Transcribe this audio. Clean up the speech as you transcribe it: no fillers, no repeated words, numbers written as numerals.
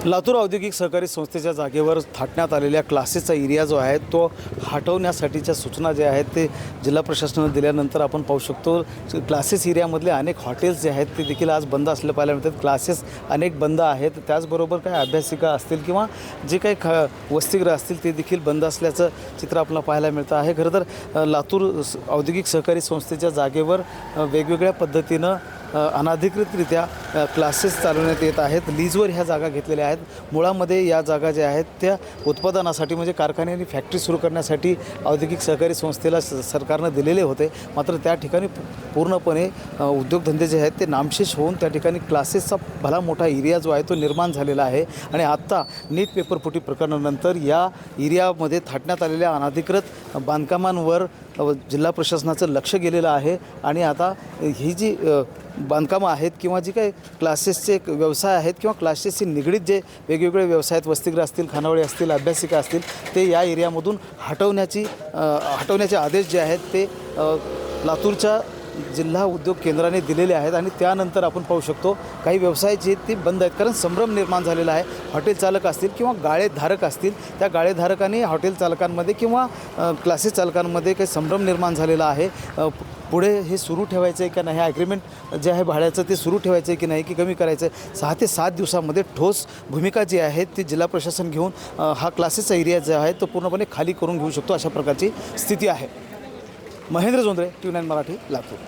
लातूर औद्योगिक सहकारी संस्थेच्या जागेवर थाटण्यात आलेल्या क्लासेसचा एरिया जो आहे तो हटवण्यासाठीच्या सूचना ज्या आहेत ते जिल्हा प्रशासनाने दिल्यानंतर आपण पाहू शकतो क्लासेस एरियामधले अनेक हॉटेल्स जे आहेत ते देखील आज बंद असले पाहायला मिळतात। क्लासेस अनेक बंद आहेत, त्याचबरोबर काही अभ्यासिका असतील किंवा जे काही वसतिगृह असतील ते देखील बंद असल्याचं चित्र आपल्याला पाहायला मिळतं आहे। खरं तर लातूर औद्योगिक सहकारी संस्थेच्या जागेवर वेगवेगळ्या पद्धतीनं अनधिकृतरित्या क्लासेस चालवण्यात येत आहेत। लीजवर ह्या जागा घेतलेल्या आहेत। मुळामध्ये या जागा ज्या आहेत त्या उत्पादनासाठी म्हणजे कारखाने आणि फॅक्टरी सुरू करण्यासाठी औद्योगिक सहकारी संस्थेला सरकारनं दिलेले होते। मात्र त्या ठिकाणी पूर्णपणे उद्योगधंदे जे आहेत ते नामशेष होऊन त्या ठिकाणी क्लासेसचा भला मोठा एरिया जो आहे तो निर्माण झालेला आहे। आणि आत्ता नीट पेपरफुटी प्रकरणानंतर या एरियामध्ये थाटण्यात आलेल्या अनधिकृत बांधकामांवर जिल्हा प्रशासनाचं लक्ष गेलेलं आहे। आणि आता ही जी बांधकामं आहेत किंवा जी काही क्लासेसचे व्यवसाय आहेत किंवा क्लासेसशी निगडीत जे वेगवेगळे व्यवसाय आहेत, वसतिगृह असतील, खानावळी असतील, अभ्यासिका असतील, ते या एरियामधून हटवण्याचे आदेश जे आहेत ते लातूरच्या जिल्हा उद्योग केंद्राने दिलेले आहेत। आणि त्यानंतर आपण पाहू शकतो काही व्यवसाय जे ते बंद आहेत, कारण संभ्रम निर्माण झालेला आहे। हॉटेल चालक असतील किंवा गाळेधारक असतील, त्या गाळेधारकांनी हॉटेल चालकांमध्ये किंवा क्लासेस चालकांमध्ये काही संभ्रम निर्माण झालेला आहे। पुढे हे सुरू ठेवायचं आहे का नाही, ॲग्रीमेंट जे आहे भाड्याचं ते सुरू ठेवायचं आहे की नाही, की कमी करायचं आहे। 6 ते 7 दिवसामध्ये ठोस भूमिका जी आहे ती जिल्हा प्रशासन घेऊन हा क्लासेसचा एरिया जो आहे तो पूर्णपणे खाली करून घेऊ शकतो, अशा प्रकारची स्थिती आहे। महेंद्र जोंधळे, TV9 मराठी, लातूर।